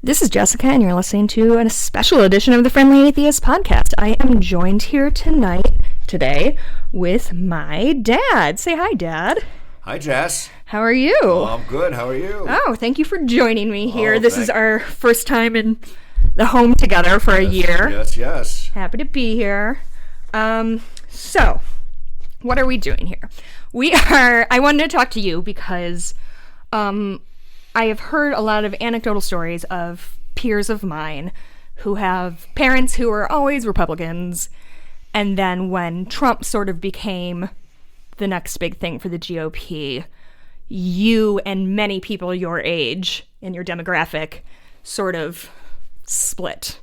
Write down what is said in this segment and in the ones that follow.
This is Jessica, and you're listening to a special edition of the Friendly Atheist podcast. I am joined here today, with my dad. Say hi, Dad. Hi, Jess. How are you? Oh, I'm good. How are you? Oh, thank you for joining me here. This is thank- our first time in the home together for a year. Yes. Happy to be here. So, what are we doing here? I wanted to talk to you because, I have heard a lot of anecdotal stories of peers of mine who have parents who are always Republicans, and then when Trump sort of became the next big thing for the GOP, you and many people your age and your demographic sort of split.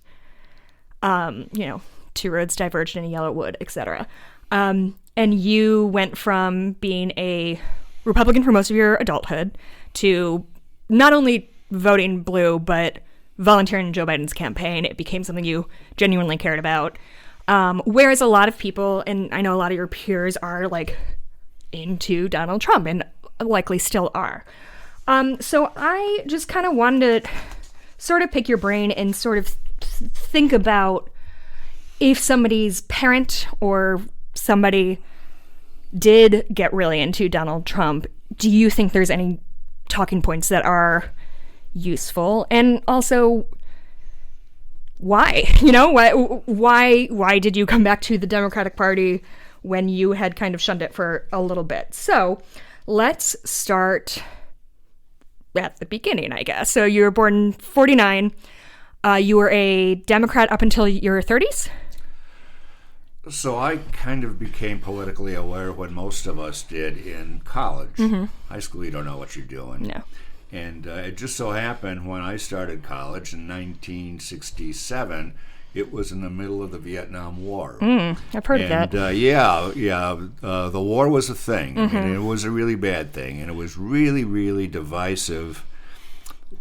Two roads diverged in a yellow wood, etc. And you went from being a Republican for most of your adulthood to not only voting blue, but volunteering in Joe Biden's campaign. It became something you genuinely cared about. Whereas a lot of people, and I know a lot of your peers, are like into Donald Trump and likely still are. So I just kind of wanted to sort of pick your brain and sort of think about if somebody's parent or somebody did get really into Donald Trump, do you think there's any talking points that are useful? And also, why? Why did you come back to the Democratic Party when you had kind of shunned it for a little bit? So let's start at the beginning, I guess. So you were born in 1949. You were a Democrat up until your 30s? So I kind of became politically aware when most of us did in college. Mm-hmm. High school, you don't know what you're doing. No. And it just so happened when I started college in 1967, it was in the middle of the Vietnam War. I've heard of that. The war was a thing, Mm-hmm. and it was a really bad thing, and it was really, really divisive.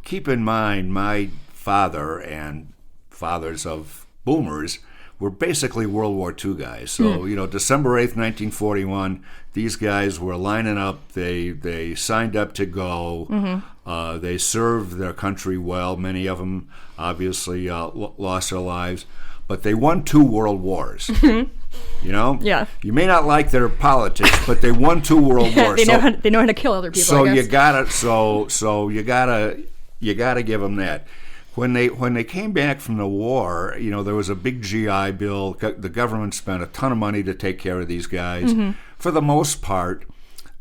Keep in mind, my father and fathers of boomers were basically World War II guys. So, December 8th, 1941, these guys were lining up. They signed up to go. Mm-hmm. They served their country well. Many of them obviously lost their lives. But they won 2 world wars. Mm-hmm. Yeah. You may not like their politics, but they won 2 world wars. They know how to kill other people. So I guess. you gotta give them that. When they came back from the war, there was a big GI Bill. The government spent a ton of money to take care of these guys. Mm-hmm. For the most part,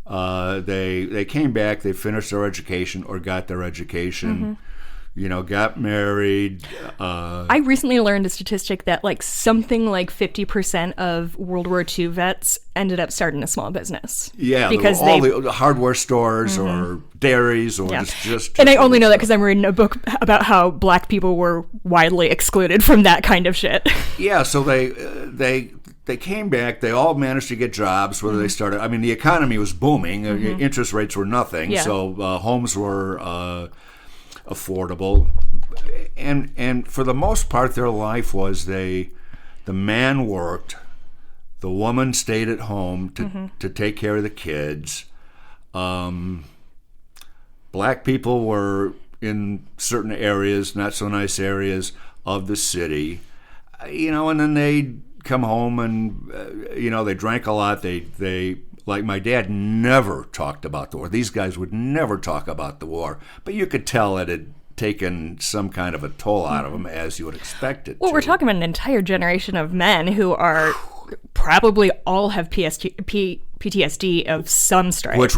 they came back, they finished their education or got their education, got married. I recently learned a statistic that something like 50% of World War II vets ended up starting a small business. Yeah, because all the hardware stores or dairies or just and I only know that because I'm reading a book about how black people were widely excluded from that kind of shit. Yeah, so they came back. They all managed to get jobs. Whether they started, I mean, the economy was booming. Interest rates were nothing, so homes were affordable, and for the most part, their life was the man worked, the woman stayed at home to take care of the kids. Black people were in certain areas, not so nice areas of the city, and then they'd come home and they drank a lot. They like my dad never talked about the war. These guys would never talk about the war, but you could tell it had taken some kind of a toll out of them, as you would expect it. Well, we're talking about an entire generation of men who are probably all have PTSD of some stripe, which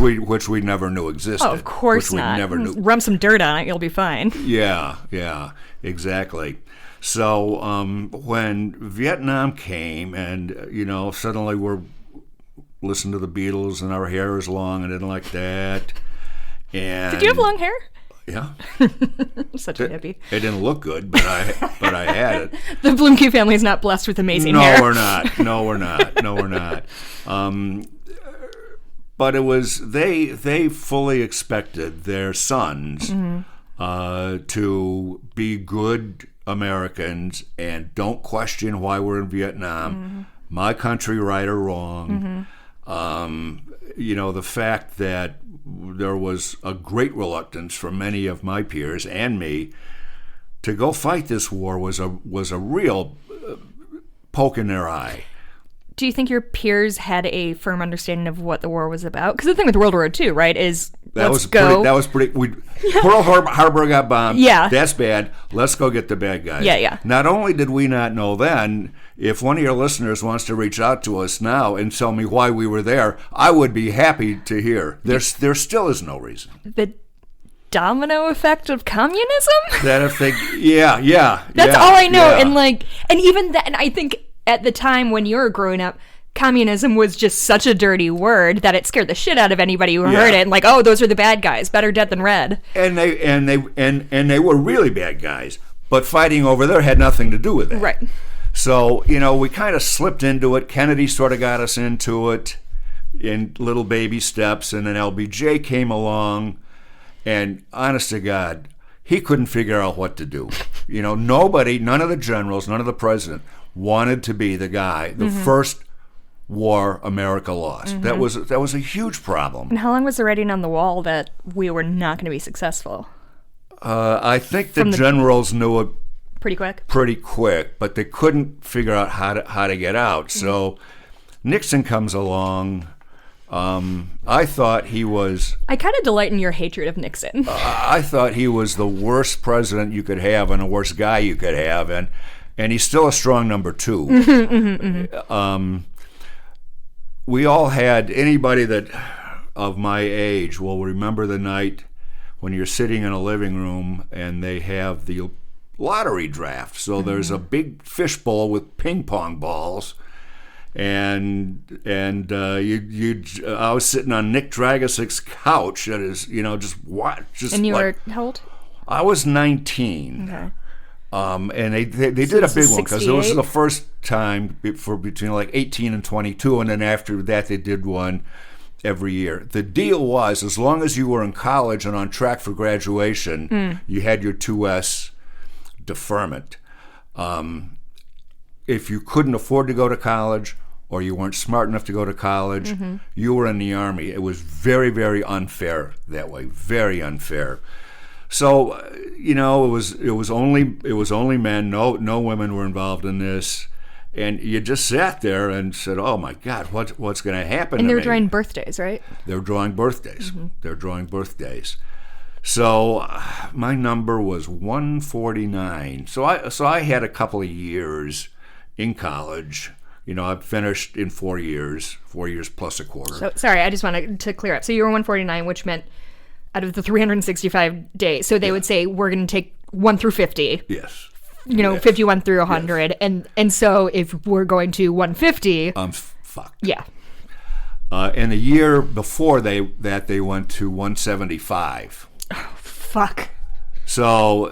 we never knew existed. Oh, of course not. We never knew. Rub some dirt on it, you'll be fine. Yeah, exactly. So when Vietnam came, and suddenly we're listening to the Beatles, and our hair is long, and didn't like that. And did you have long hair? Yeah. Such a hippie. It didn't look good, but I had it. The Bluemke family is not blessed with amazing hair. No, we're not. But it was they fully expected their sons to be good Americans and don't question why we're in Vietnam. My country, right or wrong. The fact that there was a great reluctance from many of my peers and me to go fight this war was a real poke in their eye. Do you think your peers had a firm understanding of what the war was about? Because the thing with World War II, right, is That was pretty. Pearl Harbor got bombed. Yeah. That's bad. Let's go get the bad guys. Yeah. Not only did we not know then, if one of your listeners wants to reach out to us now and tell me why we were there, I would be happy to hear. There still is no reason. The domino effect of communism? That if they, yeah. That's all I know. Yeah. And even then, I think at the time when you were growing up, communism was just such a dirty word that it scared the shit out of anybody who heard it. And like, oh, those are the bad guys. Better dead than red. And they were really bad guys. But fighting over there had nothing to do with that. Right. So, we kind of slipped into it. Kennedy sort of got us into it in little baby steps. And then LBJ came along. And honest to God, he couldn't figure out what to do. Nobody, none of the generals, none of the president wanted to be the guy, the first war America lost. That was a huge problem. And how long was the writing on the wall that we were not going to be successful? I think the generals knew it pretty quick, but they couldn't figure out how to get out. So Nixon comes along. I thought he was... I kind of delight in your hatred of Nixon. I thought he was the worst president you could have and the worst guy you could have, and he's still a strong number two. We all had, anybody that of my age will remember the night when you're sitting in a living room and they have the lottery draft. So there's a big fishbowl with ping pong balls. And I was sitting on Nick Dragosik's couch at his, And you were how old? I was 19. Okay. And they did a big one because it was the first time for between like 18 and 22, and then after that they did one every year. The deal was, as long as you were in college and on track for graduation, you had your 2S deferment. If you couldn't afford to go to college or you weren't smart enough to go to college, you were in the Army. It was very, very unfair that way, very unfair. So, it was only men. No women were involved in this, and you just sat there and said, "Oh my God, what's going to happen?" And they were drawing birthdays, right? They were drawing birthdays. They're drawing birthdays. So my number was 149. So I had a couple of years in college. I finished in 4 years plus a quarter. So sorry, I just wanted to clear up. So you were 149, which meant out of the 365 days. So they would say, we're going to take 1 through 50. Yes. Yes. 51 through 100. Yes. And so if we're going to 150... I'm fucked. Yeah. And the year before they went to 175. Oh, fuck. So,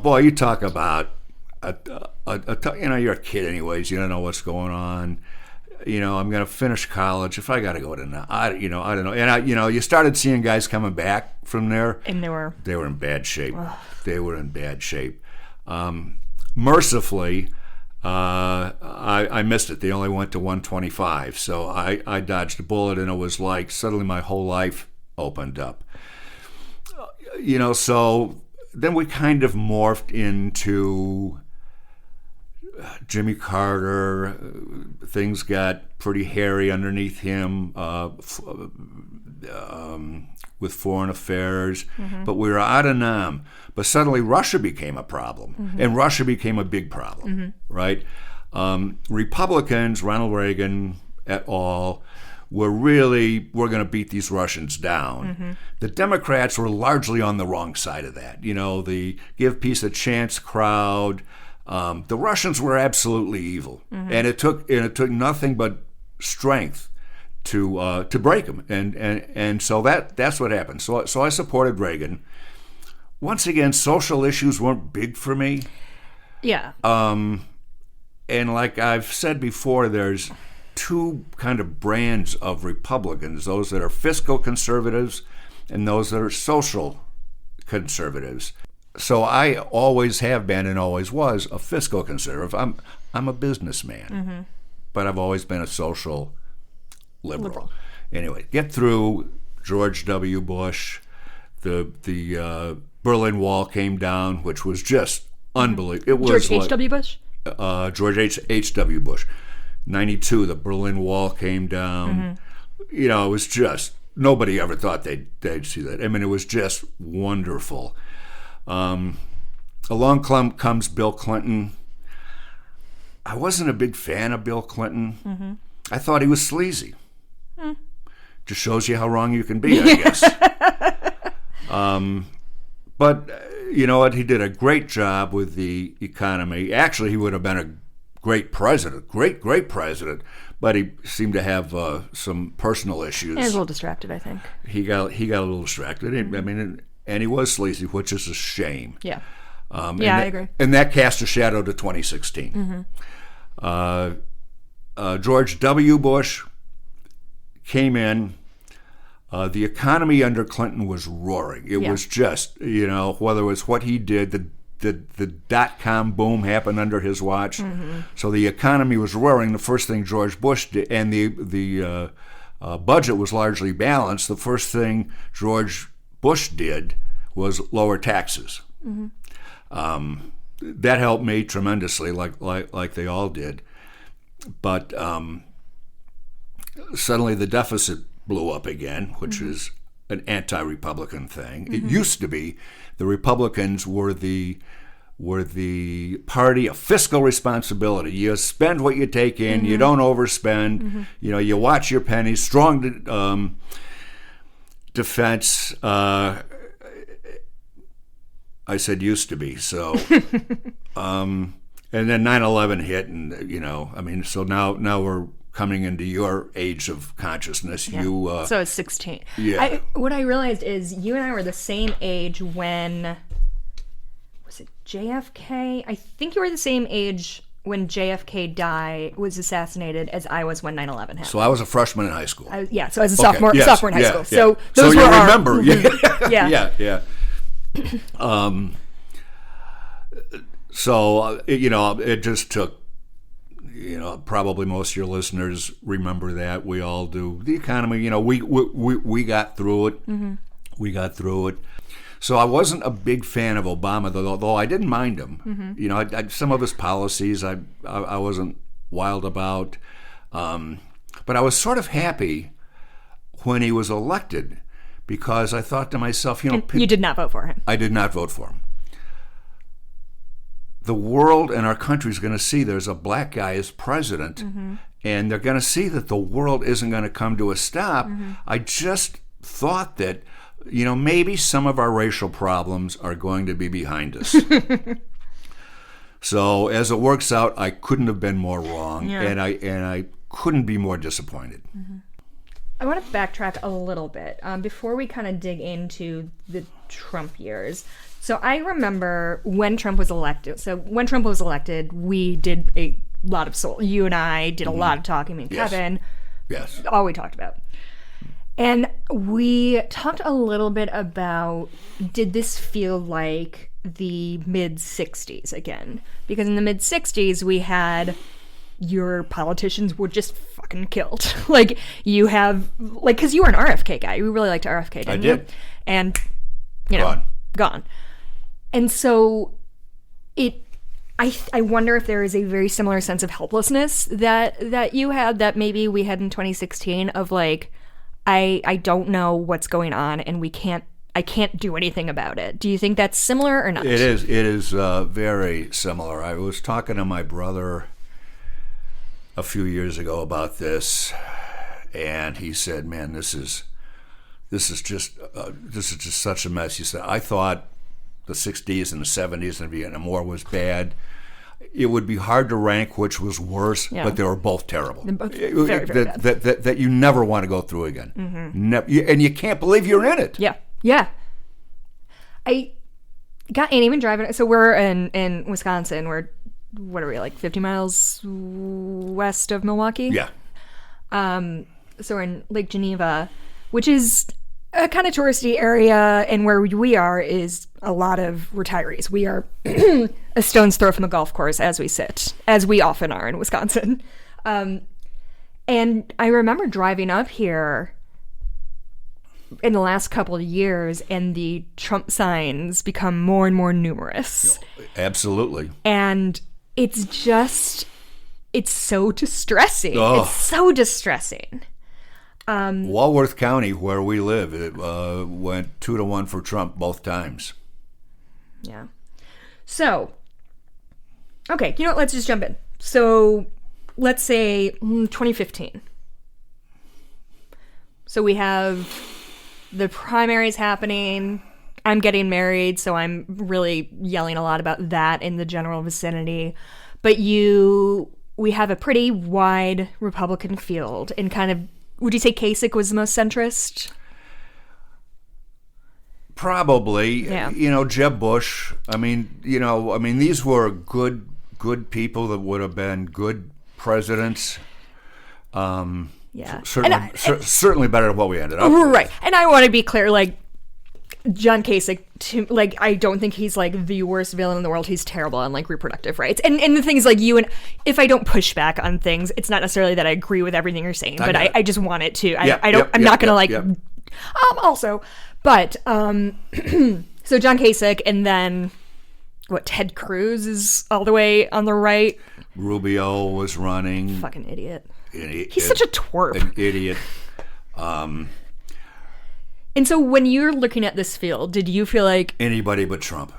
boy, you talk about... you're a kid anyways. You don't know what's going on. I'm going to finish college. If I got to go to, I don't know. And you started seeing guys coming back from there, and they were in bad shape. They were in bad shape. Mercifully, I missed it. They only went to 125, so I dodged a bullet, and it was like suddenly my whole life opened up. So then we kind of morphed into Jimmy Carter. Things got pretty hairy underneath him with foreign affairs, but we were out of Nam. But suddenly Russia became a problem, and Russia became a big problem, right? Republicans, Ronald Reagan et al., we're going to beat these Russians down. The Democrats were largely on the wrong side of that. The give peace a chance crowd. The Russians were absolutely evil, and it took nothing but strength to break them, and so that's what happened. So I supported Reagan. Once again, social issues weren't big for me. Yeah. And like I've said before, there's two kind of brands of Republicans: those that are fiscal conservatives and those that are social conservatives. So I always have been and always was a fiscal conservative. I'm a businessman, but I've always been a social liberal. Anyway, get through George W. Bush. The Berlin Wall came down, which was just Unbelievable. It was George like, H.W. Bush? George H.W. Bush. 92, the Berlin Wall came down. It was just, nobody ever thought they'd see that. I mean, it was just wonderful. Along comes Bill Clinton. I wasn't a big fan of Bill Clinton. I thought he was sleazy. Just shows you how wrong you can be, I guess. But you know what? He did a great job with the economy. Actually, he would have been a great president, great president. But he seemed to have some personal issues. He was a little distracted, I think. He got a little distracted. I mean, and he was sleazy, which is a shame. Yeah. I agree. And that cast a shadow to 2016. George W. Bush came in. The economy under Clinton was roaring. It was just, whether it was what he did, the dot-com boom happened under his watch. So the economy was roaring. The first thing George Bush did, and the budget was largely balanced, the first thing George Bush did was lower taxes. That helped me tremendously, like they all did. But suddenly the deficit blew up again, which is an anti-Republican thing. It used to be the Republicans were the party of fiscal responsibility. You spend what you take in. You don't overspend. You watch your pennies. Strong defense. I said used to be. So, and then 9/11 hit, and so now we're coming into your age of consciousness. Yeah. So it's 16. Yeah. What I realized is you and I were the same age when, was it JFK? I think you were the same age when JFK was assassinated as I was when 9/11 happened. So I was a freshman in high school. So I was a sophomore in high school. Yeah. So those so were you remember. Yeah. So, it just took, probably most of your listeners remember that. We all do. The economy, we got through it. We got through it. So I wasn't a big fan of Obama, though I didn't mind him. Some of his policies I wasn't wild about. But I was sort of happy when he was elected because I thought to myself, you did not vote for him. I did not vote for him. The world and our country is going to see there's a black guy as president, and they're going to see that the world isn't going to come to a stop. I just thought that, maybe some of our racial problems are going to be behind us. So as it works out, I couldn't have been more wrong, and I couldn't be more disappointed. I want to backtrack a little bit before we kind of dig into the Trump years. So I remember when Trump was elected. So when Trump was elected, we did a lot of soul. You and I did a lot of talking. Me and Kevin. Yes. All we talked about. And we talked a little bit about, did this feel like the mid-'60s again? Because in the mid-'60s, we had your politicians were just fucking killed. Because you were an RFK guy. You really liked RFK, didn't you? And, gone. And so I wonder if there is a very similar sense of helplessness that you had, that maybe we had in 2016 of I don't know what's going on and I can't do anything about it. Do you think that's similar or not? It is very similar. I was talking to my brother a few years ago about this, and he said, "Man, this is just such a mess." He said, "I thought the 60s and the 70s and the Vietnam War was bad. It would be hard to rank which was worse, but they were both terrible. They're both very, very bad. That you never want to go through again. And you can't believe you're in it." Yeah. I ain't even driving. So we're in Wisconsin. We're, what are we, 50 miles west of Milwaukee? Yeah. So we're in Lake Geneva, which is a kind of touristy area, and where we are is a lot of retirees. We are a stone's throw from the golf course as we sit, as we often are in Wisconsin. And I remember driving up here in the last couple of years, and the Trump signs become more and more numerous. Absolutely. And it's so distressing. Oh. It's so distressing. Walworth County, where we live, it went 2-1 for Trump both times. Yeah. So, okay, you know what? Let's just jump in. So, let's say 2015. So we have the primaries happening. I'm getting married, so I'm really yelling a lot about that in the general vicinity. But we have a pretty wide Republican field, and kind of, would you say Kasich was the most centrist? Probably. Yeah. Jeb Bush. These were good people that would have been good presidents. Yeah. Certainly better than what we ended up with. Right. And I want to be clear, like, John Kasich, I don't think he's, like, the worst villain in the world. He's terrible on, like, reproductive rights. And the thing is, like, if I don't push back on things, it's not necessarily that I agree with everything you're saying, but I just want it to. I'm not going to, also. But, so John Kasich, and then, Ted Cruz is all the way on the right. Rubio was running. Fucking idiot. He's such a twerp. An idiot. And so when you're looking at this field, did you feel like... Anybody but Trump.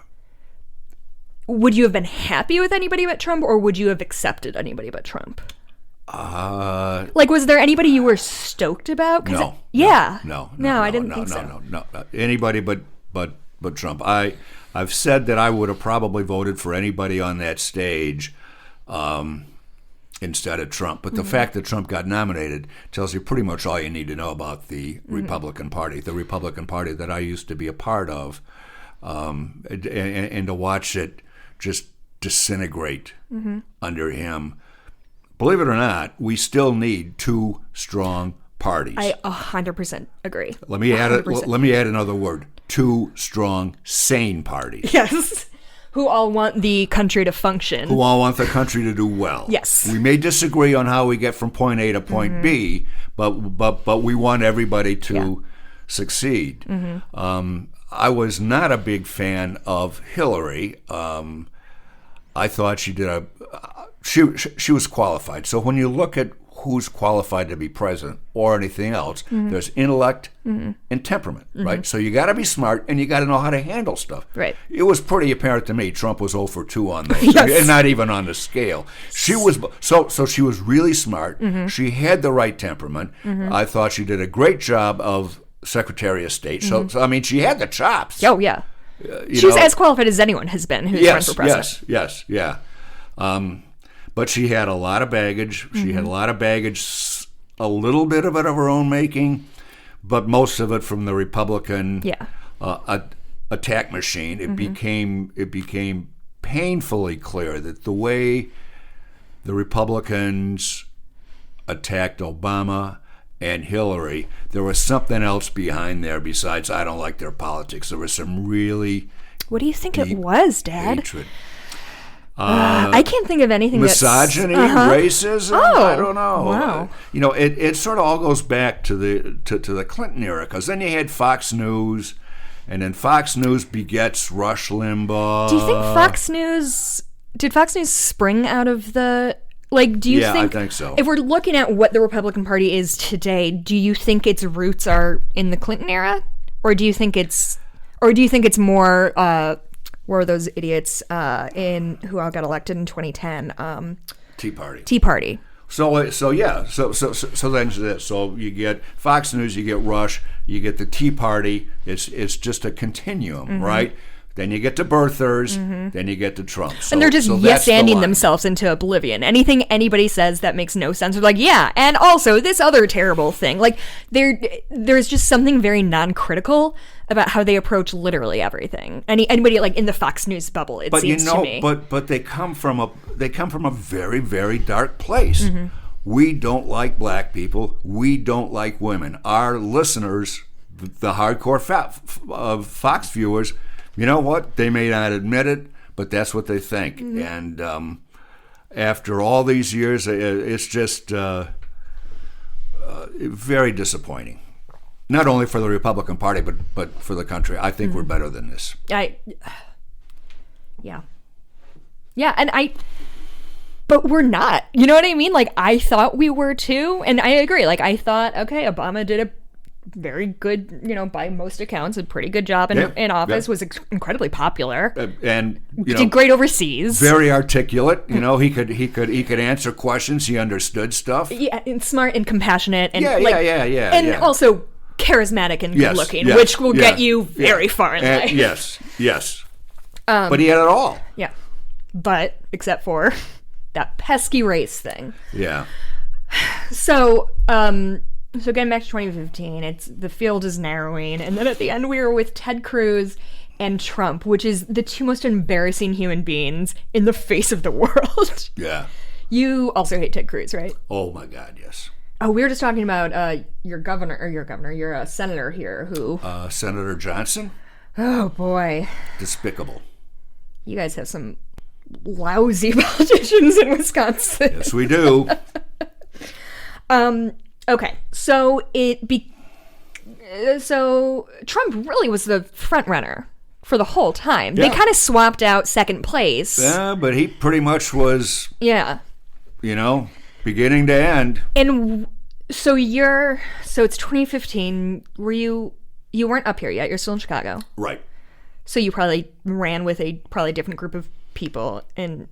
Would you have been happy with anybody but Trump, or would you have accepted anybody but Trump? Was there anybody you were stoked about? No. No, I didn't think so. No. Anybody but Trump. I've said that I would have probably voted for anybody on that stage instead of Trump. But the fact that Trump got nominated tells you pretty much all you need to know about the Republican Party, the Republican Party that I used to be a part of, and to watch it just disintegrate under him. Believe it or not, we still need two strong parties. I 100% agree. Let me add another word. Two strong, sane parties. Yes. Who all want the country to function. Who all want the country to do well. Yes. We may disagree on how we get from point A to point B, but we want everybody to succeed. I was not a big fan of Hillary. I thought she did she was qualified. So when you look at who's qualified to be president or anything else, there's intellect and temperament, right? So you got to be smart and you got to know how to handle stuff. Right. It was pretty apparent to me Trump was 0 for 2 on those, Yes. and not even on the scale. She was so she was really smart. She had the right temperament. I thought she did a great job of Secretary of State. So I mean, she had the chops. Oh yeah. She was as qualified as anyone has been who's run for president. Yes. But she had a lot of baggage. She had a lot of baggage, a little bit of it of her own making, but most of it from the Republican attack machine. It became painfully clear that the way the Republicans attacked Obama and Hillary, there was something else behind there besides I don't like their politics. There was some really What do you think it was, Dad? hatred. I can't think of anything misogyny, racism. I don't know. Wow. It sort of all goes back to the Clinton era, because then you had Fox News, and then Fox News begets Rush Limbaugh. Do you think did Fox News spring out of the, do you think? I think so. If we're looking at what the Republican Party is today, do you think its roots are in the Clinton era, or do you think it's more? Where were those idiots who all got elected in 2010? Tea Party. Tea Party. So you get Fox News, you get Rush, you get the Tea Party. It's just a continuum, right? Then you get to birthers, then you get to Trump. And they're just yes-anding themselves into oblivion. Anything anybody says that makes no sense, they're like, yeah, and also this other terrible thing. There's just something very non-critical about how they approach literally everything. Anybody in the Fox News bubble, it seems to me. But they come from a very, very dark place. We don't like black people. We don't like women. Our listeners, the hardcore Fox viewers, you know what? They may not admit it, but that's what they think. And after all these years, it's just very disappointing. not only for the Republican Party, but for the country. I think we're better than this. But we're not. You know what I mean? Like, I thought we were too, and I agree. Like, I thought, okay, Obama did a very good, by most accounts, a pretty good job in office, was incredibly popular, and did great overseas. Very articulate. He could answer questions. He understood stuff. Yeah, and smart and compassionate, and and also charismatic and good looking, which will get you very far in life. Yes. But he had it all. Yeah, but except for that pesky race thing. Yeah. So getting back to 2015, the field is narrowing, and then at the end we were with Ted Cruz and Trump, which is the two most embarrassing human beings in the face of the world. Yeah. You also hate Ted Cruz, right? Oh my God, yes. Oh, we were just talking about your senator here who... Senator Johnson? Oh, boy. Despicable. You guys have some lousy politicians in Wisconsin. Yes, we do. Okay, so Trump really was the front runner for the whole time. Yeah. They kind of swapped out second place. Yeah, but he pretty much was... Yeah. Beginning to end. And so it's 2015. You weren't up here yet. You're still in Chicago. Right. So you probably ran with a probably different group of people in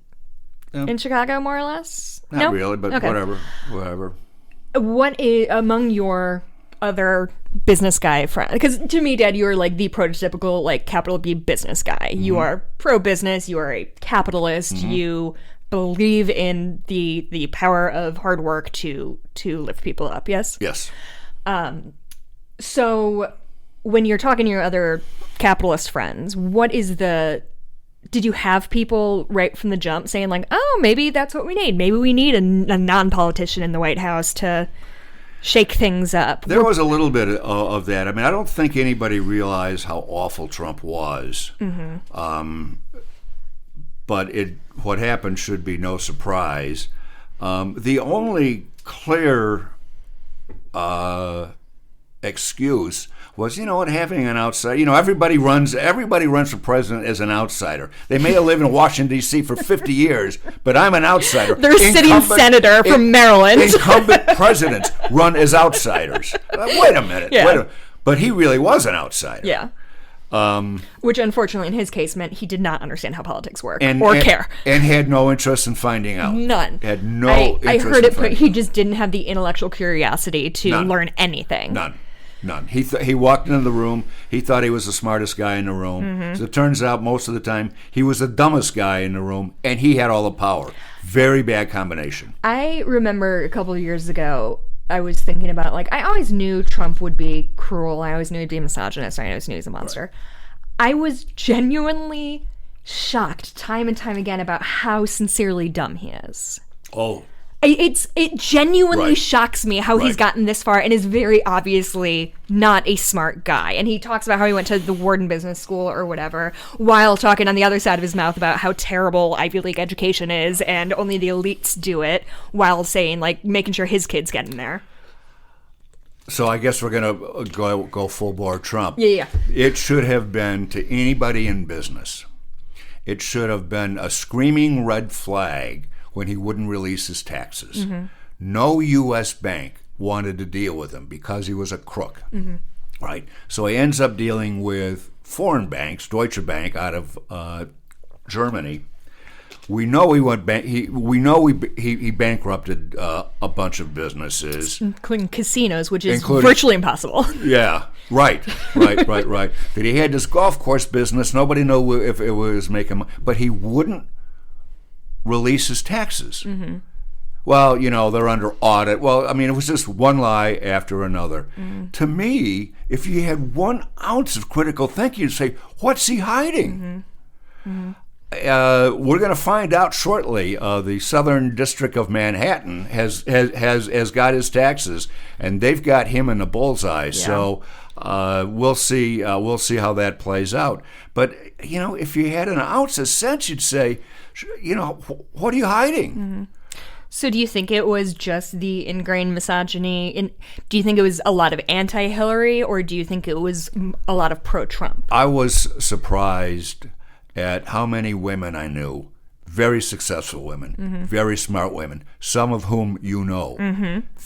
Chicago, more or less? Not really, but okay. Whatever. What is, among your other business guy friends, because to me, Dad, you are like the prototypical like capital B business guy. Mm-hmm. You are pro-business. You are a capitalist. Mm-hmm. You believe in the power of hard work to lift people up. Yes. Yes. So when you're talking to your other capitalist friends, did you have people right from the jump saying like, oh, maybe that's what we need. Maybe we need a non-politician in the White House to shake things up. There was a little bit of that. I mean, I don't think anybody realized how awful Trump was. Mm-hmm. But what happened should be no surprise. The only clear excuse was, having an outsider. Everybody runs for president as an outsider. They may have lived in Washington, D.C. for 50 years, but I'm an outsider. They're sitting senator from Maryland. Incumbent presidents run as outsiders. Wait a minute. Yeah. But he really was an outsider. Yeah. Which, unfortunately, in his case, meant he did not understand how politics work or care. And had no interest in finding out. None. Had no interest I heard in it, but he just didn't have the intellectual curiosity to learn anything. None. He walked into the room. He thought he was the smartest guy in the room. Mm-hmm. So it turns out most of the time he was the dumbest guy in the room, and he had all the power. Very bad combination. I remember a couple of years ago, I was thinking about, like, I always knew Trump would be cruel. I always knew he'd be a misogynist. I always knew he was a monster. Right. I was genuinely shocked time and time again about how sincerely dumb he is. Oh. It genuinely shocks me how he's gotten this far and is very obviously not a smart guy. And he talks about how he went to the Wharton Business School or whatever, while talking on the other side of his mouth about how terrible Ivy League education is and only the elites do it, while saying, like, making sure his kids get in there. So I guess we're going to go full bore Trump. Yeah. It should have been, to anybody in business, it should have been a screaming red flag when he wouldn't release his taxes. Mm-hmm. No U.S. bank wanted to deal with him because he was a crook, mm-hmm. right? So he ends up dealing with foreign banks, Deutsche Bank out of Germany. We know he bankrupted a bunch of businesses, including casinos, which is virtually impossible. Yeah, right. That he had this golf course business. Nobody knew if it was making, but he wouldn't release his taxes. Mm-hmm. Well, they're under audit. Well, I mean, it was just one lie after another. Mm-hmm. To me, if you had 1 ounce of critical thinking, you'd say, what's he hiding? Mm-hmm. Mm-hmm. We're going to find out shortly. The Southern District of Manhattan has got his taxes, and they've got him in the bullseye. Yeah. So we'll see how that plays out. But if you had an ounce of sense, you'd say, what are you hiding? Mm-hmm. So do you think it was just the ingrained misogyny? Do you think it was a lot of anti-Hillary, or do you think it was a lot of pro-Trump? I was surprised at how many women I knew, very successful women, very smart women, some of whom you know,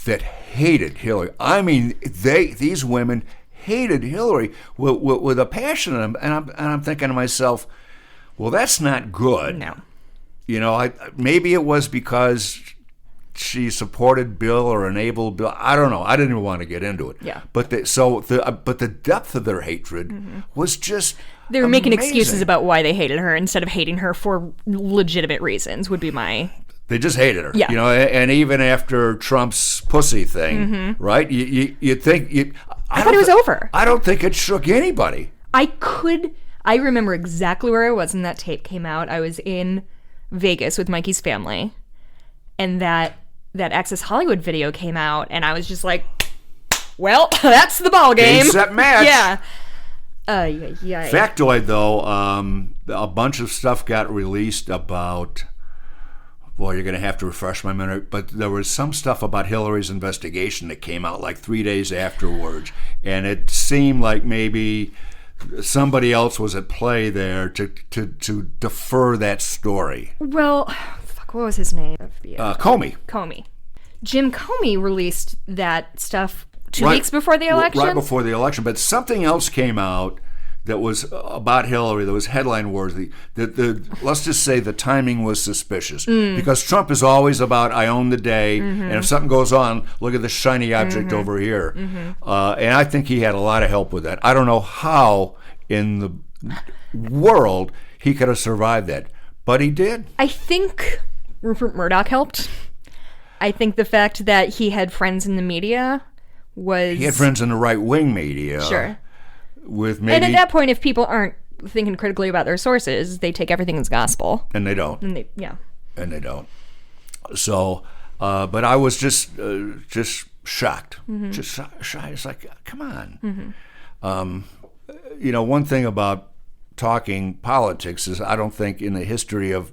that hated Hillary. I mean, these women hated Hillary with a passion, and I'm thinking to myself, well, that's not good. No. You know, maybe it was because she supported Bill or enabled Bill. I don't know. I didn't even want to get into it. Yeah. But the depth of their hatred was just They were making amazing. excuses about why they hated her instead of hating her for legitimate reasons, would be my... They just hated her. Yeah. You know, and even after Trump's pussy thing, right? You'd think... I thought it was over. I don't think it shook anybody. I remember exactly where I was when that tape came out. I was in Vegas with Mikey's family, and that Access Hollywood video came out, and I was just like, well, that's the ball game. Game, set, match. Yeah. Factoid, though, a bunch of stuff got released about... Boy, you're going to have to refresh my memory, but there was some stuff about Hillary's investigation that came out like 3 days afterwards, and it seemed like maybe somebody else was at play there to defer that story. Well, what was his name? Comey. Jim Comey released that stuff 2 weeks before the election? Right before the election, but something else came out that was about Hillary, that was headline worthy. Let's just say the timing was suspicious, because Trump is always about, I own the day, and if something goes on, look at the shiny object over here. And I think he had a lot of help with that. I don't know how in the world he could have survived that, but he did. I think Rupert Murdoch helped. I think the fact that he had friends in the media was... He had friends in the right-wing media. Sure. With maybe, and at that point, if people aren't thinking critically about their sources, they take everything as gospel. And they don't. And they don't. So, but I was just shocked. Just shocked. It's like, come on. You know, one thing about talking politics is I don't think in the history of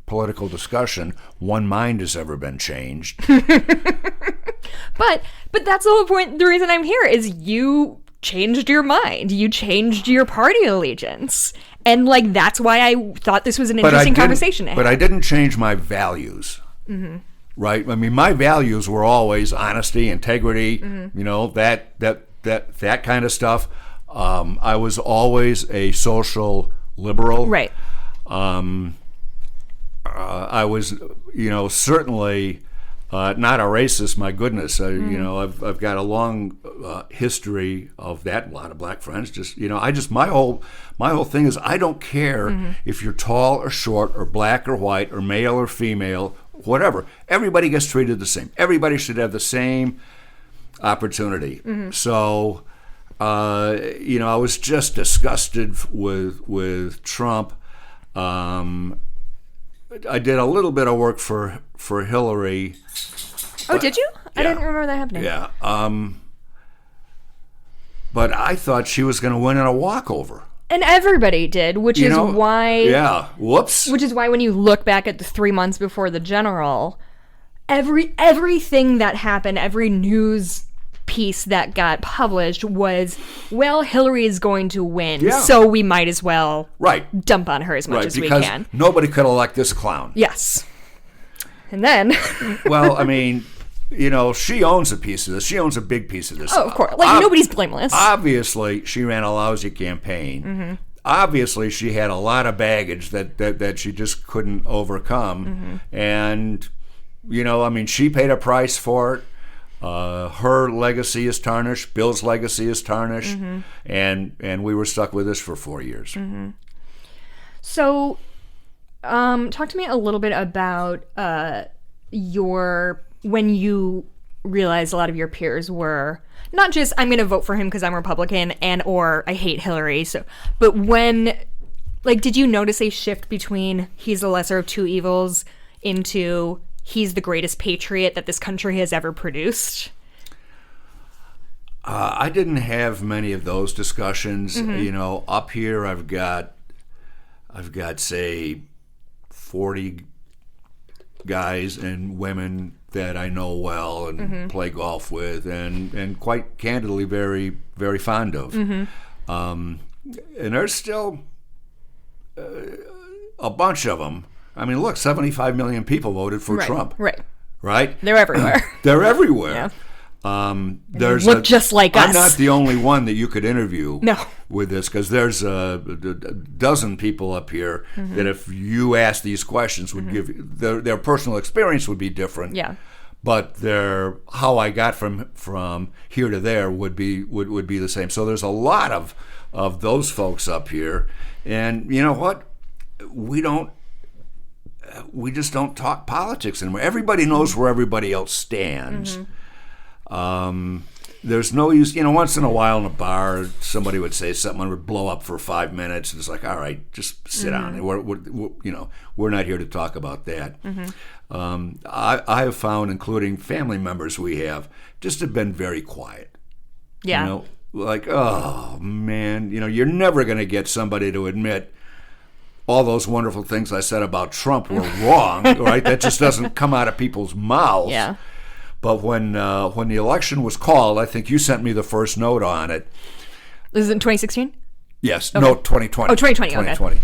political discussion one mind has ever been changed. But that's the whole point. The reason I'm here is you changed your mind. You changed your party allegiance. And, like, that's why I thought this was an interesting conversation to have. But I didn't change my values. Right? I mean, my values were always honesty, integrity, you know, that kind of stuff. I was always a social liberal. Right. I was, you know, certainly... not a racist, my goodness. You know, I've got a long history of that. A lot of black friends. Just, you know, my whole thing is I don't care if you're tall or short or black or white or male or female, whatever. Everybody gets treated the same. Everybody should have the same opportunity. So, you know, I was just disgusted with Trump. I did a little bit of work for Hillary. Oh, did you? Yeah. I didn't remember that happening. Yeah. But I thought she was going to win in a walkover. And everybody did, which is why... Yeah. Whoops. Which is why when you look back at the 3 months before the general, everything that happened, every news piece that got published was, well, Hillary is going to win, so we might as well dump on her as much as we can. Nobody could elect this clown. Yes. And then... Well, I mean, you know, she owns a piece of this. She owns a big piece of this. Oh, of course. Like, nobody's blameless. Obviously, she ran a lousy campaign. Obviously, she had a lot of baggage that she just couldn't overcome. And, you know, I mean, she paid a price for it. Her legacy is tarnished. Bill's legacy is tarnished. And we were stuck with this for 4 years. So, talk to me a little bit about when you realized a lot of your peers were not just I'm going to vote for him because I'm Republican and or I hate Hillary. So, but when, like, did you notice a shift between he's the lesser of two evils into he's the greatest patriot that this country has ever produced? I didn't have many of those discussions. You know, up here I've got say 40 guys and women that I know well and play golf with, and quite candidly very, very fond of. And there's still a bunch of them. I mean, look, 75 million people voted for Trump. Right? They're everywhere. They're everywhere. Yeah. There's look just like us. I'm not the only one that you could interview No. with this, because there's a dozen people up here that if you ask these questions would give you, their personal experience would be different. Yeah. But how I got from here to there would be the same. So there's a lot of those folks up here, and you know what? We just don't talk politics anymore. Everybody knows where everybody else stands. There's no use, once in a while in a bar, somebody would say something would blow up for 5 minutes, and it's like, all right, just sit down. We're not here to talk about that. I have found, including family members we have been very quiet. Yeah. Like, oh man, you're never going to get somebody to admit all those wonderful things I said about Trump were wrong, right? That just doesn't come out of people's mouths. Yeah. But when the election was called, I think you sent me the first note on it. This is in 2016? Yes. Okay. No, 2020. Oh, 2020. 2020.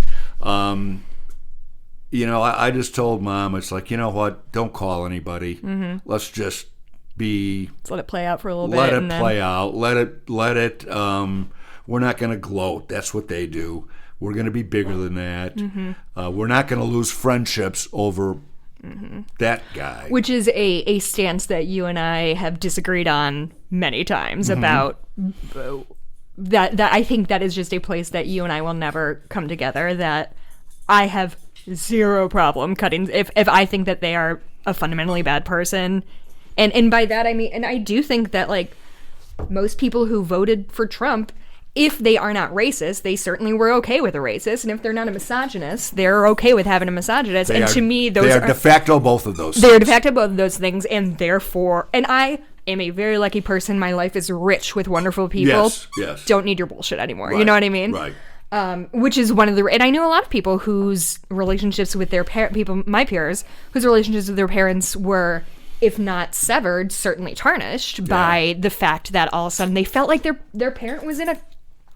Okay. I just told Mom, it's like, you know what? Don't call anybody. Let's just Let's let it play out for a little bit. Let it play out. Let it. We're not going to gloat. That's what they do. We're going to be bigger than that. We're not going to lose friendships over that guy. Which is a stance that you and I have disagreed on many times about that I think that is just a place that you and I will never come together, that I have zero problem cutting if I think that they are a fundamentally bad person. And by that I mean, and I do think that like most people who voted for Trump, if they are not racist, they certainly were okay with a racist. And if they're not a misogynist, they're okay with having a misogynist. To me, those are de facto both of those. They're de facto both of those things, and therefore, and I am a very lucky person. My life is rich with wonderful people. Yes. Don't need your bullshit anymore. Right. You know what I mean? Right. Which is one of the, and I know a lot of people whose relationships with their my peers, whose relationships with their parents were, if not severed, certainly tarnished by the fact that all of a sudden they felt like their parent was in a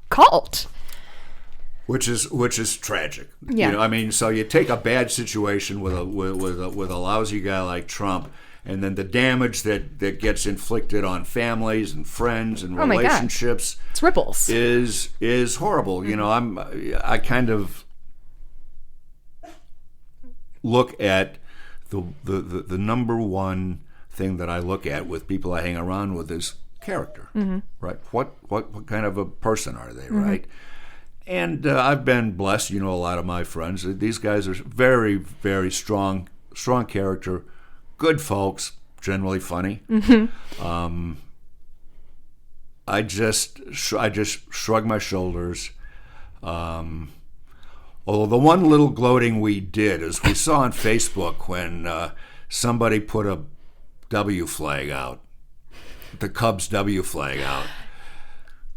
cult, which is tragic. Yeah. I mean, so you take a bad situation with a lousy guy like Trump, and then the damage that gets inflicted on families and friends and relationships, it's ripples, is horrible. I kind of look at the number one thing that I look at with people I hang around with is character, right? What kind of a person are they, right? And I've been blessed, a lot of my friends. These guys are very, very strong character, good folks, generally funny. I just shrug my shoulders. Although the one little gloating we did is we saw on Facebook when somebody put a W flag out. The Cubs W flag out.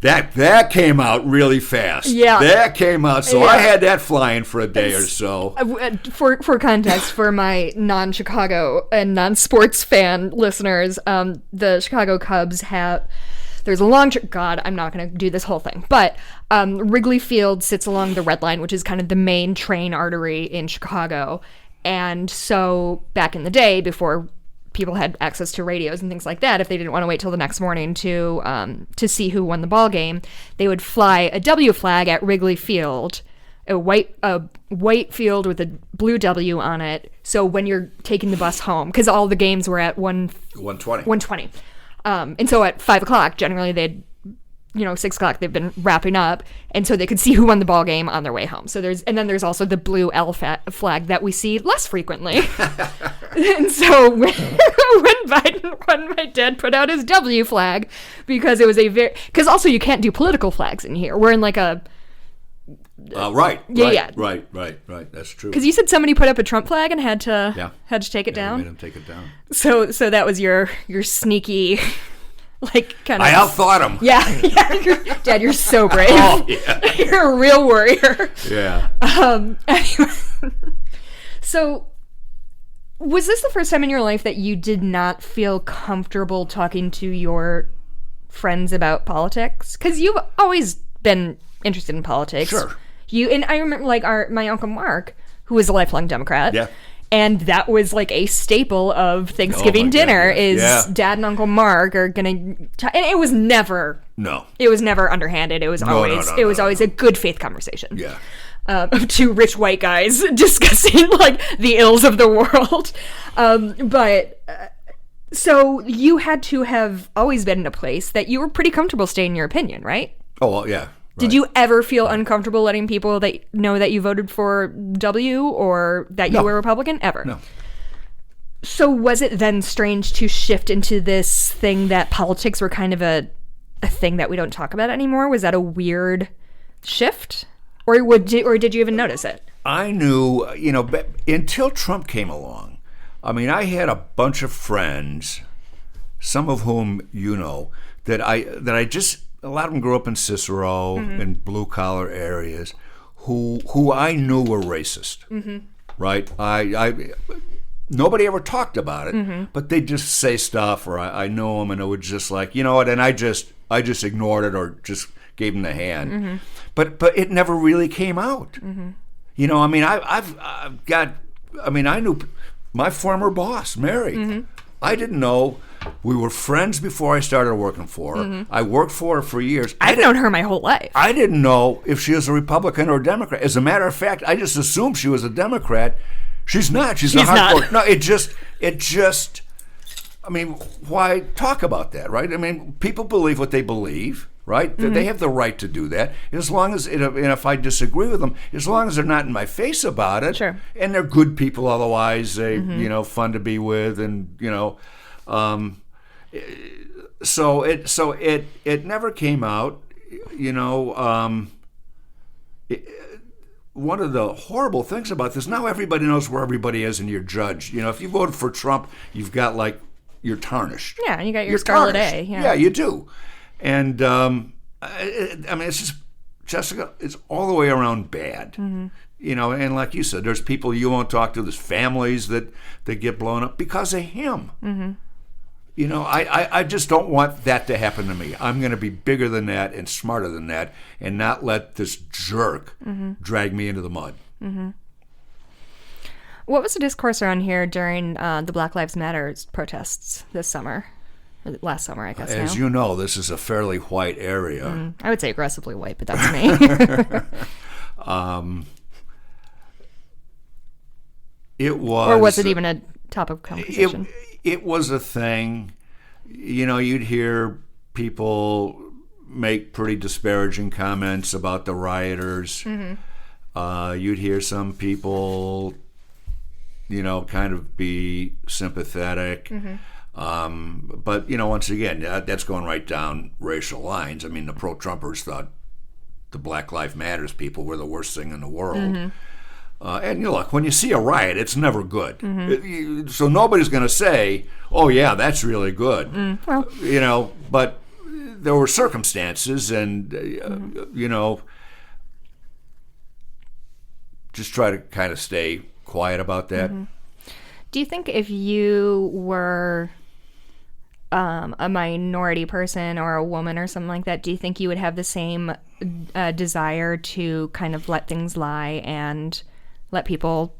That came out really fast. Yeah. That came out. So I had that flying for a day or so. For context, for my non-Chicago and non-sports fan listeners, the Chicago Cubs have... There's a long... God, I'm not going to do this whole thing. But Wrigley Field sits along the Red Line, which is kind of the main train artery in Chicago. And so back in the day, before people had access to radios and things like that, if they didn't want to wait till the next morning to see who won the ball game, they would fly a W flag at Wrigley Field, a white field with a blue W on it. So when you're taking the bus home, because all the games were at 1:20. And so at 5 o'clock, generally they'd, 6 o'clock, they've been wrapping up, and so they could see who won the ball game on their way home. So then there's also the blue L flag that we see less frequently. And so when Biden won, my dad put out his W flag because it was because also you can't do political flags in here. We're in like a... Right. That's true. Because you said somebody put up a Trump flag and had to take it down. Made him take it down. So that was your sneaky, like kind of. I outthought him. Yeah. Dad, you're so brave. Oh yeah. You're a real warrior. Yeah. Anyway, so Was this the first time in your life that you did not feel comfortable talking to your friends about politics? Because you've always been interested in politics. Sure. And I remember, like, my Uncle Mark, who was a lifelong Democrat. Yeah. And that was, like, a staple of Thanksgiving dinner is Dad and Uncle Mark are going to... And it was never... No. It was never underhanded. It was always a good faith conversation. Yeah. Of two rich white guys discussing, like, the ills of the world. So you had to have always been in a place that you were pretty comfortable stating your opinion, right? Oh, well, yeah. Did you ever feel uncomfortable letting people that know that you voted for W or that you were Republican? Ever? No. So was it then strange to shift into this thing that politics were kind of a thing that we don't talk about anymore? Was that a weird shift? Or did you even notice it? I knew, until Trump came along, I mean, I had a bunch of friends, some of whom that I just... A lot of them grew up in Cicero, in blue-collar areas, who I knew were racist, right? Nobody ever talked about it, but they'd just say stuff, or I know them, and it was just like, you know what, and I just ignored it or just gave them the hand. But it never really came out. I mean, I knew my former boss, Mary. I didn't know. We were friends before I started working for her. I worked for her for years. I've known her my whole life. I didn't know if she was a Republican or a Democrat. As a matter of fact, I just assumed she was a Democrat. She's not. She's a hardcore. No, it just. I mean, why talk about that, right? I mean, people believe what they believe, right? They have the right to do that. As long as, and if I disagree with them, as long as they're not in my face about it, sure. And they're good people otherwise, they, fun to be with, and, so it never came out, one of the horrible things about this, now everybody knows where everybody is and you're judged. If you voted for Trump, you've got, like, you're tarnished. Yeah, and you got your scarlet A. Yeah, you do. And, I mean, it's just, Jessica, it's all the way around bad. And like you said, there's people you won't talk to, there's families that get blown up because of him. I just don't want that to happen to me. I'm going to be bigger than that and smarter than that and not let this jerk drag me into the mud. What was the discourse around here during the Black Lives Matter protests this summer? Or last summer, I guess. As you know, this is a fairly white area. I would say aggressively white, but that's me. It was... Or was it even a topic of conversation? It was a thing. You'd hear people make pretty disparaging comments about the rioters. You'd hear some people, kind of be sympathetic. But, once again, that's going right down racial lines. I mean, the pro-Trumpers thought the Black Lives Matters people were the worst thing in the world. And look, when you see a riot, it's never good. So nobody's going to say, "Oh yeah, that's really good." Well. But there were circumstances, and just try to kind of stay quiet about that. Do you think if you were a minority person or a woman or something like that, do you think you would have the same desire to kind of let things lie and let people,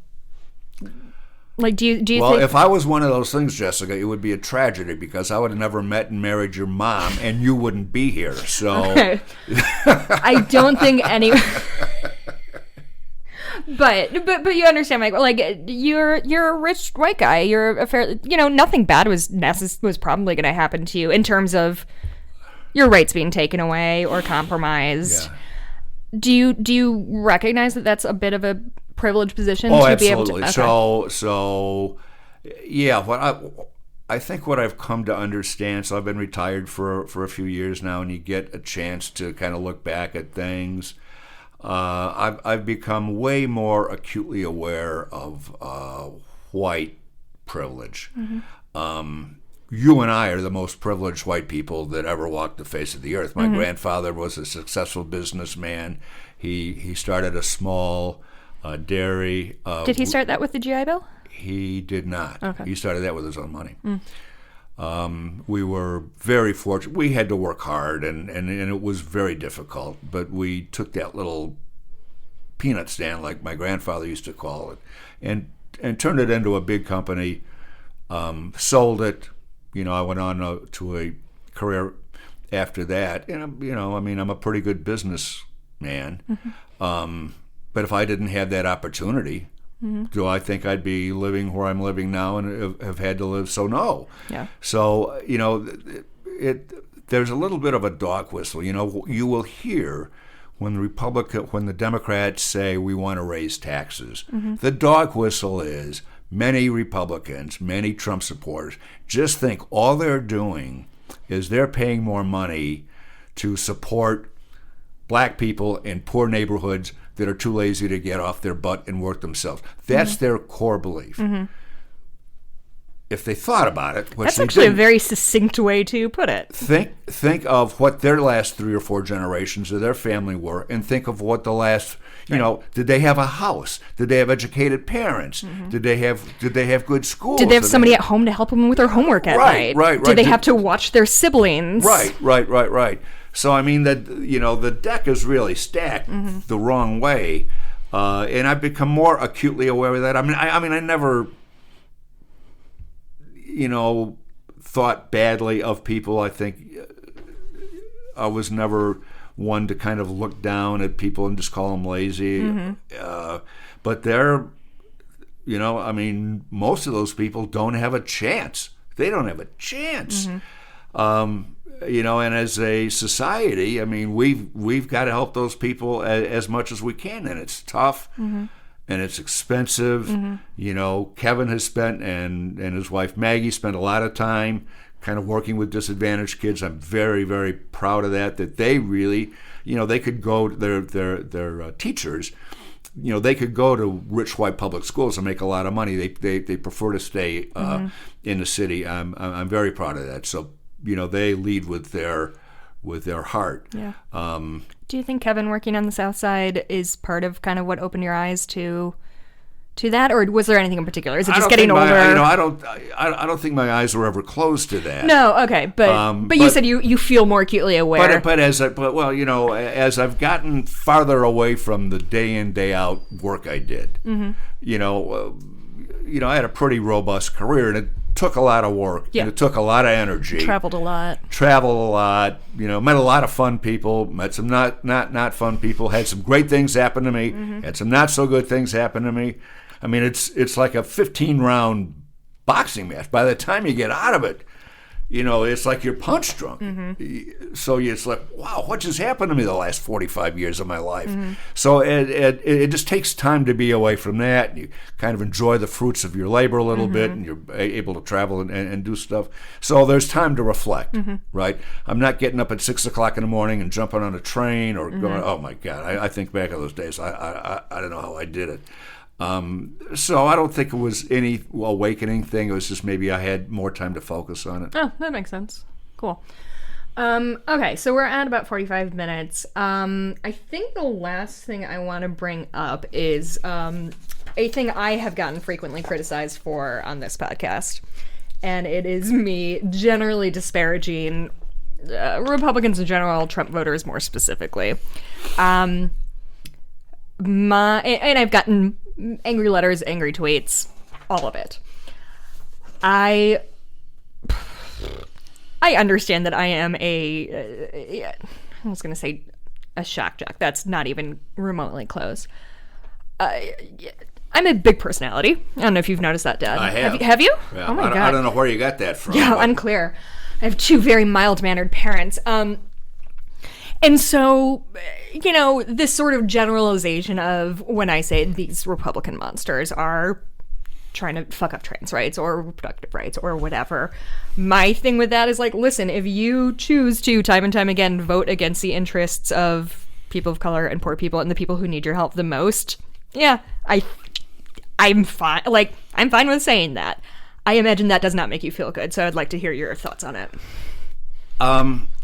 like, do you well, think... if I was one of those things, Jessica, it would be a tragedy because I would have never met and married your mom and you wouldn't be here, so... Okay. I don't think any... But you understand, Mike, like, you're a rich white guy, you're a fair, nothing bad was probably going to happen to you in terms of your rights being taken away or compromised. Yeah. Do you recognize that that's a bit of a privileged position to absolutely. Be able to... Okay. So yeah, I think what I've come to understand, so I've been retired for a few years now, and you get a chance to kind of look back at things. I've become way more acutely aware of white privilege. You and I are the most privileged white people that ever walked the face of the earth. My grandfather was a successful businessman. He started a small dairy. Did he start that with the GI Bill? He did not. Okay. He started that with his own money. We were very fortunate. We had to work hard, and it was very difficult. But we took that little peanut stand, like my grandfather used to call it, and turned it into a big company. Sold it. I went on to a career after that. And I'm a pretty good businessman. But if I didn't have that opportunity, do I think I'd be living where I'm living now and have had to live? So no. Yeah. So there's a little bit of a dog whistle. You will hear when the Democrats say we want to raise taxes. The dog whistle is many Republicans, many Trump supporters just think all they're doing is they're paying more money to support black people in poor neighborhoods that are too lazy to get off their butt and work themselves. That's their core belief. If they thought about it, which that's they actually didn't, a very succinct way to put it. Think of what their last 3 or 4 generations of their family were, and think of what the last, did they have a house? Did they have educated parents? Did they have good schools? Did they have somebody at home to help them with their homework at night? Right. Did they have to watch their siblings? Right. So the deck is really stacked the wrong way, and I've become more acutely aware of that. I never, thought badly of people. I think I was never one to kind of look down at people and just call them lazy. But they're, most of those people don't have a chance. They don't have a chance. And as a society, we've got to help those people as much as we can, and it's tough. And it's expensive. Kevin has spent, and his wife Maggie spent a lot of time kind of working with disadvantaged kids. I'm very, very proud of that they really, they could go, their teachers, they could go to rich white public schools and make a lot of money. They prefer to stay in the city. I'm very proud of that. So, they lead with their heart. Yeah. Do you think Kevin working on the South Side is part of kind of what opened your eyes to that, or was there anything in particular? Is it just getting older? I don't think my eyes were ever closed to that. No, okay, but you said you feel more acutely aware. But as I've gotten farther away from the day in day out work I did, I had a pretty robust career, and it took a lot of work, and it took a lot of energy. Traveled a lot, met a lot of fun people, met some not fun people, had some great things happen to me, had some not so good things happen to me. It's like a 15-round boxing match. By the time you get out of it, it's like you're punch drunk. So it's like, wow, what just happened to me the last 45 years of my life? So it just takes time to be away from that. And you kind of enjoy the fruits of your labor a little bit, and you're able to travel and do stuff. So there's time to reflect, right? I'm not getting up at 6 o'clock in the morning and jumping on a train or going, oh my God, I think back on those days. I don't know how I did it. So I don't think it was any awakening thing. It was just maybe I had more time to focus on it. Oh, that makes sense. Cool. Okay, so we're at about 45 minutes. I think the last thing I want to bring up is a thing I have gotten frequently criticized for on this podcast, and it is me generally disparaging Republicans in general, Trump voters more specifically. And I've gotten angry letters, angry tweets, all of it. I understand that I am I was going to say a shock jock. That's not even remotely close. I'm a big personality. I don't know if you've noticed that, Dad. I have. Have you? Yeah, oh my God. I don't know where you got that from. Yeah, unclear. I have 2 very mild-mannered parents. And so, this sort of generalization of when I say these Republican monsters are trying to fuck up trans rights or reproductive rights or whatever. My thing with that is like, listen, if you choose to time and time again vote against the interests of people of color and poor people and the people who need your help the most, yeah, I'm fine. Like, I'm fine with saying that. I imagine that does not make you feel good, so I'd like to hear your thoughts on it.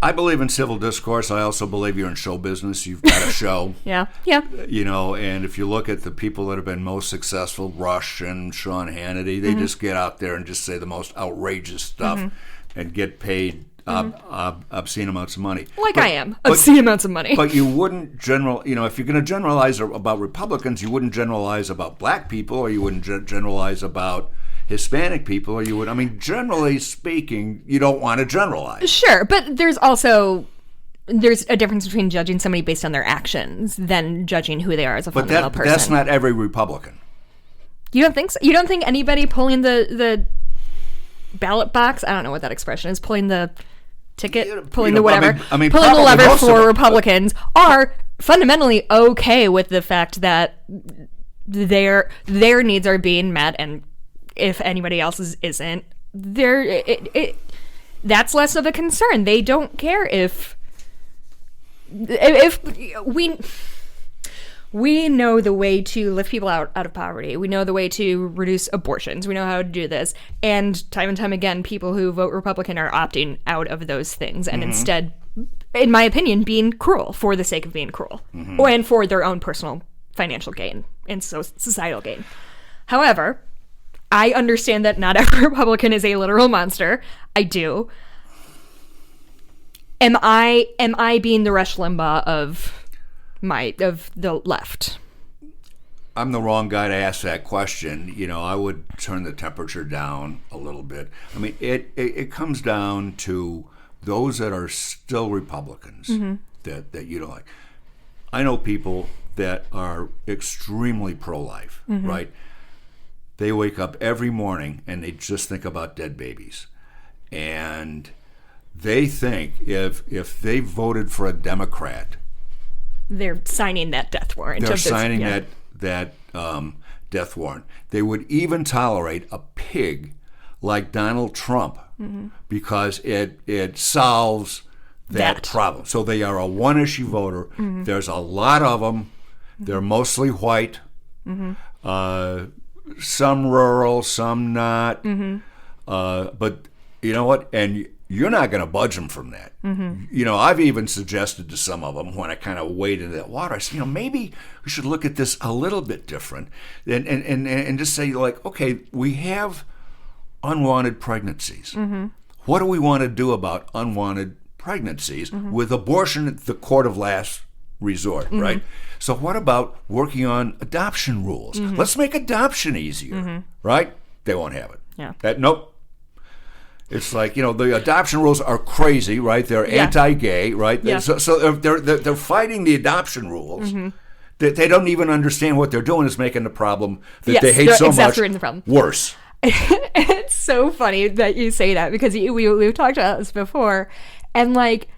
I believe in civil discourse. I also believe you're in show business. You've got a show. Yeah. And if you look at the people that have been most successful, Rush and Sean Hannity, they just get out there and just say the most outrageous stuff and get paid obscene amounts of money. I am. Obscene amounts of money. But you wouldn't if you're going to generalize about Republicans, you wouldn't generalize about black people, or you wouldn't generalize about Hispanic people, or you would. I mean, generally speaking, you don't want to generalize. Sure, but there's a difference between judging somebody based on their actions than judging who they are as a fundamental person. But that's not every Republican. You don't think so? You don't think anybody pulling the ballot box, I don't know what that expression is, pulling the ticket, pulling the whatever, pulling the lever for Republicans are fundamentally okay with the fact that their needs are being met, and if anybody else's isn't, that's less of a concern. They don't care if we know the way to lift people out of poverty. We know the way to reduce abortions. We know how to do this. And time again, people who vote Republican are opting out of those things and instead, in my opinion, being cruel for the sake of being cruel and for their own personal financial gain and societal gain. However, I understand that not every Republican is a literal monster. I do. Am I being the Rush Limbaugh of the left? I'm the wrong guy to ask that question. I would turn the temperature down a little bit. I mean, it comes down to those that are still Republicans that you don't like. I know people that are extremely pro-life, right? They wake up every morning and they just think about dead babies. And they think if they voted for a Democrat, they're signing that death warrant. They're signing that death warrant. They would even tolerate a pig like Donald Trump because it solves that problem. So they are a one-issue voter. There's a lot of them. They're mostly white. Some rural, some not. But you know what? And you're not going to budge them from that. I've even suggested to some of them when I kind of wade into that water, I said, maybe we should look at this a little bit different and just say, like, okay, we have unwanted pregnancies. What do we want to do about unwanted pregnancies with abortion at the court of last resort, right? So what about working on adoption rules? Let's make adoption easier, right? They won't have it. Yeah. Nope. It's like, the adoption rules are crazy, right? They're anti-gay, right? Yeah. So they're fighting the adoption rules. They don't even understand what they're doing is making the problem that they hate so much the problem. Worse. It's so funny that you say that because we've talked about this before, and like,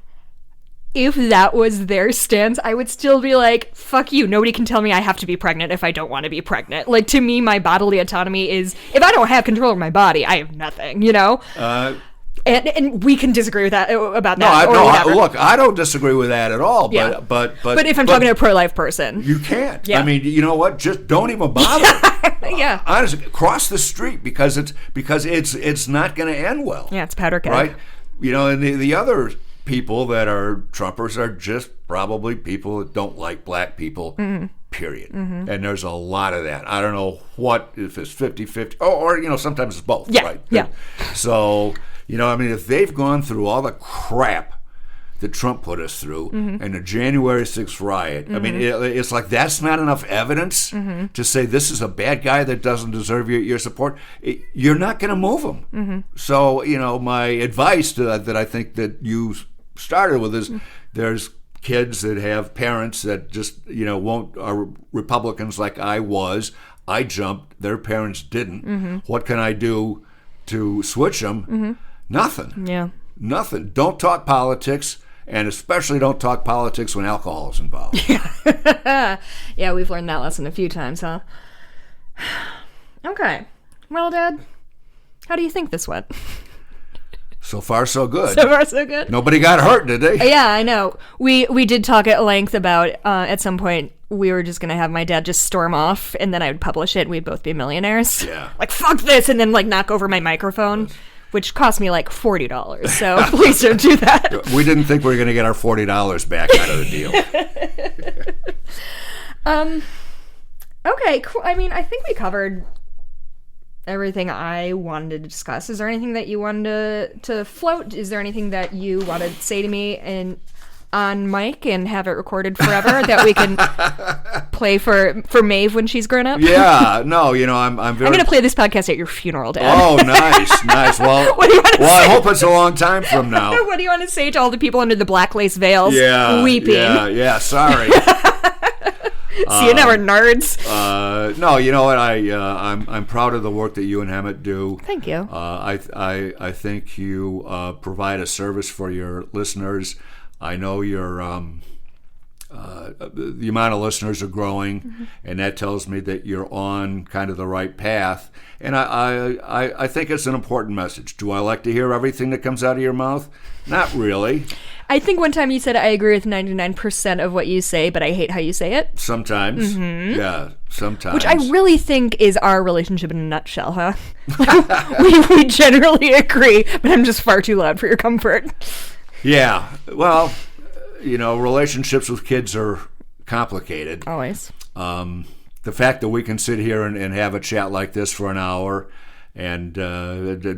if that was their stance, I would still be like, fuck you. Nobody can tell me I have to be pregnant if I don't want to be pregnant. Like, to me, my bodily autonomy is, if I don't have control of my body, I have nothing, And we can disagree with that about that. Look, I don't disagree with that at all. But if I'm talking to a pro-life person, you can't. Yeah. I mean, you know what? Just don't even bother. Yeah. Honestly, cross the street because it's not going to end well. Yeah, it's powder keg. Right? And the other people that are Trumpers are just probably people that don't like black people, period. And there's a lot of that. I don't know if it's 50-50, or sometimes it's both, right? Yeah. So, if they've gone through all the crap that Trump put us through and the January 6th riot, I mean, it's like that's not enough evidence to say this is a bad guy that doesn't deserve your support. You're not going to move him. So, my advice that I think that you started with is there's kids that have parents that just are Republicans like I was. I jumped, their parents didn't. What can I do to switch them? Nothing. Nothing. Don't talk politics, and especially don't talk politics when alcohol is involved. Yeah, we've learned that lesson a few times, huh? Okay. Well, Dad, how do you think this went? So far, so good. So far, so good. Nobody got hurt, did they? Yeah, I know. We did talk at length about, at some point, we were just going to have my dad just storm off, and then I would publish it, and we'd both be millionaires. Yeah. Like, fuck this, and then, like, knock over my microphone. which cost me like $40. So please don't do that. We didn't think we were going to get our $40 back out of the deal. Okay, cool. I mean, I think we covered everything I wanted to discuss. Is there anything that you wanted to float? Is there anything that you want to say to me on mic and have it recorded forever that we can play for Maeve when she's grown up? Yeah, no, I'm going to play this podcast at your funeral, Dad. Oh, nice. Well, what do you want to say? I hope it's a long time from now. What do you want to say to all the people under the black lace veils weeping? Yeah, sorry. See you never, nerds. No, you know what? I'm proud of the work that you and Hammett do. Thank you. I think you provide a service for your listeners. I know your the amount of listeners are growing, and that tells me that you're on kind of the right path. And I think it's an important message. Do I like to hear everything that comes out of your mouth? Not really. I think one time you said I agree with 99% of what you say, but I hate how you say it. Sometimes. Yeah, sometimes. Which I really think is our relationship in a nutshell, huh? we generally agree, but I'm just far too loud for your comfort. Yeah. Well, relationships with kids are complicated. Always. The fact that we can sit here and have a chat like this for an hour and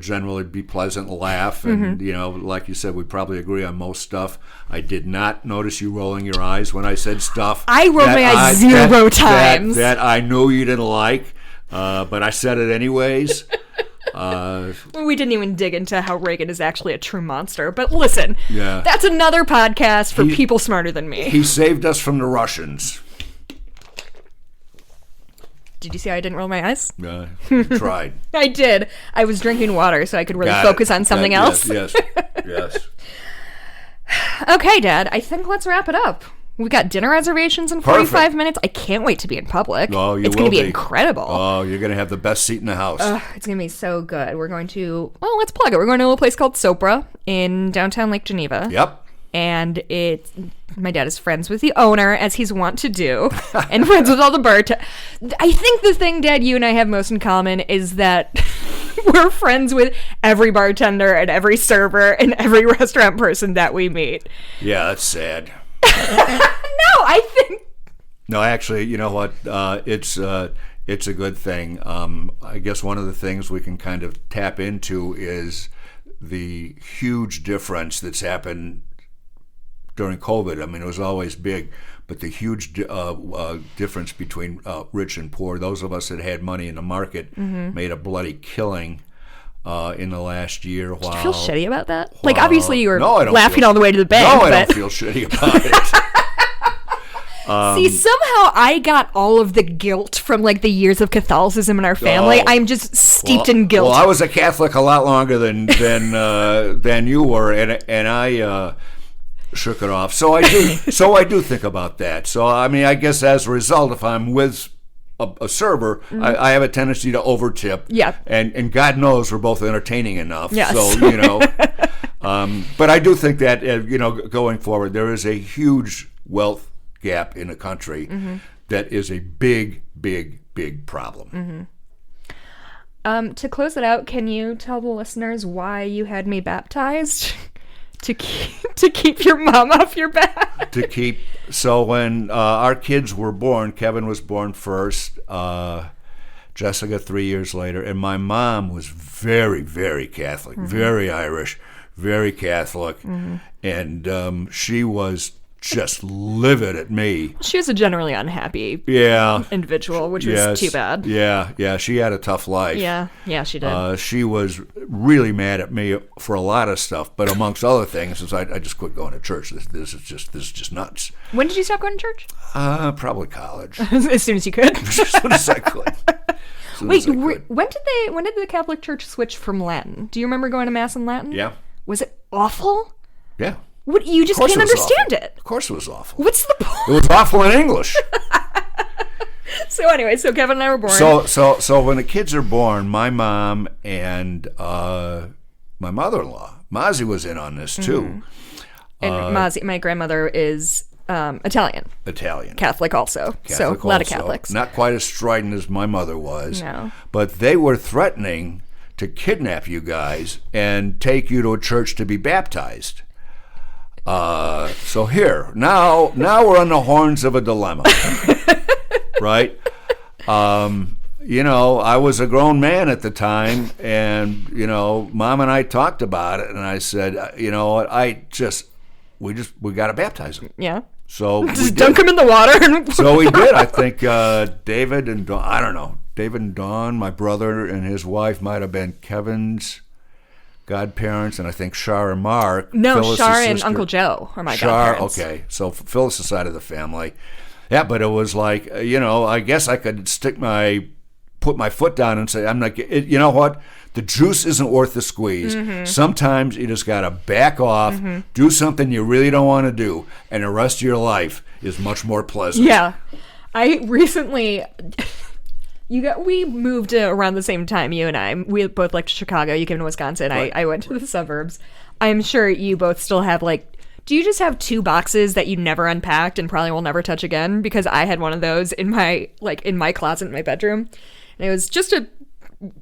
generally be pleasant and laugh. And, like you said, we probably agree on most stuff. I did not notice you rolling your eyes when I said stuff. I rolled my eyes zero times. That I knew you didn't like, but I said it anyways. We didn't even dig into how Reagan is actually a true monster. But listen, yeah. That's another podcast for people smarter than me. He saved us from the Russians. Did you see how I didn't roll my eyes? You tried. I did. I was drinking water so I could really focus on something else. Yes. Okay, Dad, I think let's wrap it up. We got dinner reservations in 45 minutes. I can't wait to be in public. Oh, it's going to be incredible. Oh, you're going to have the best seat in the house. It's going to be so good. We're going to, let's plug it. We're going to a place called Sopra in downtown Lake Geneva. Yep. And my dad is friends with the owner, as he's wont to do, and friends with all the bartenders. I think the thing, Dad, you and I have most in common is that we're friends with every bartender and every server and every restaurant person that we meet. Yeah, that's sad. No, actually, you know what? It's a good thing. I guess one of the things we can kind of tap into is the huge difference that's happened during COVID. I mean, it was always big, but the huge difference between rich and poor, those of us that had money in the market made a bloody killing in the last year. Did you feel shitty about that? Like, obviously you were laughing all the way to the bank. No, I don't feel shitty about it. See, somehow I got all of the guilt from like the years of Catholicism in our family. I'm just steeped in guilt. Well, I was a Catholic a lot longer than you were, and I shook it off. So I do think about that. So I mean, I guess as a result, if I'm with a server, I have a tendency to overtip. Yeah. And God knows we're both entertaining enough. Yes. So but I do think that going forward, there is a huge wealth gap in the country that is a big problem. To close it out, can you tell the listeners why you had me baptized? To keep your mom off your back. So when our kids were born, Kevin was born first, Jessica 3 years later, and my mom was very, very Catholic, very Irish, very Catholic, and she was just livid at me. She was a generally unhappy individual, which was too bad. Yeah, she had a tough life. Yeah, she did. She was really mad at me for a lot of stuff, but amongst other things, is I just quit going to church. This is just nuts. When did you stop going to church? Probably college. As soon as you could. As soon as I could. Wait, when did the Catholic Church switch from Latin? Do you remember going to Mass in Latin? Yeah. Was it awful? Yeah. What, you just can't understand it. Of course it was awful. What's the point? It was awful in English. So anyway, Kevin and I were born. So when the kids are born, my mom and my mother-in-law, Mazzy, was in on this too. And Mazzy, my grandmother, is Italian. Catholic also. So a lot of Catholics. Not quite as strident as my mother was. No. But they were threatening to kidnap you guys and take you to a church to be baptized. So here, now we're on the horns of a dilemma, right? I was a grown man at the time, and Mom and I talked about it, and I said, what, we got to baptize him. Yeah. So just dunk him in the water. So we did. I think David and Dawn, I don't know. David and Dawn, my brother and his wife, might have been Kevin's godparents, and I think Shar and Mark. No, Phyllis's Shar and sister. Uncle Joe are my Shar, godparents. okay. So Phyllis's side of the family. Yeah, but it was like, I guess I could put my foot down and say, I'm not, you know what? The juice isn't worth the squeeze. Mm-hmm. Sometimes you just got to back off, do something you really don't want to do, and the rest of your life is much more pleasant. Yeah. I recently, we moved around the same time, you and I. We both left Chicago. You came to Wisconsin. Right. I went to the suburbs. I'm sure you both still have, do you just have 2 boxes that you never unpacked and probably will never touch again? Because I had one of those in my closet in my bedroom. And it was just a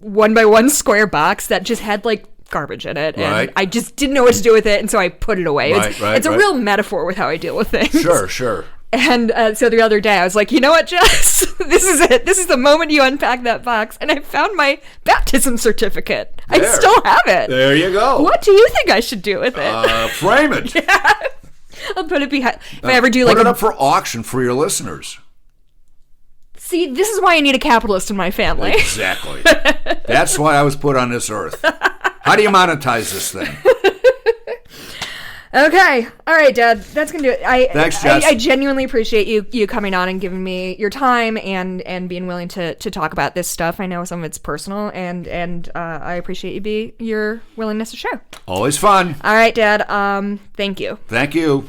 1x1 square box that just had garbage in it, and I just didn't know what to do with it, and so I put it away. It's a real metaphor with how I deal with things. Sure. And so the other day I was like, you know what, Jess? This is it. This is the moment you unpack that box, and I found my baptism certificate. There. I still have it. There you go. What do you think I should do with it? Frame it. Yeah. I'll put it behind. If I ever do put it up for auction for your listeners. See, this is why I need a capitalist in my family. Exactly. That's why I was put on this earth. How do you monetize this thing? Okay. All right, Dad. That's going to do it. Thanks, Jess. I genuinely appreciate you coming on and giving me your time and being willing to talk about this stuff. I know some of it's personal, and I appreciate your willingness to share. Always fun. All right, Dad. Thank you. Thank you.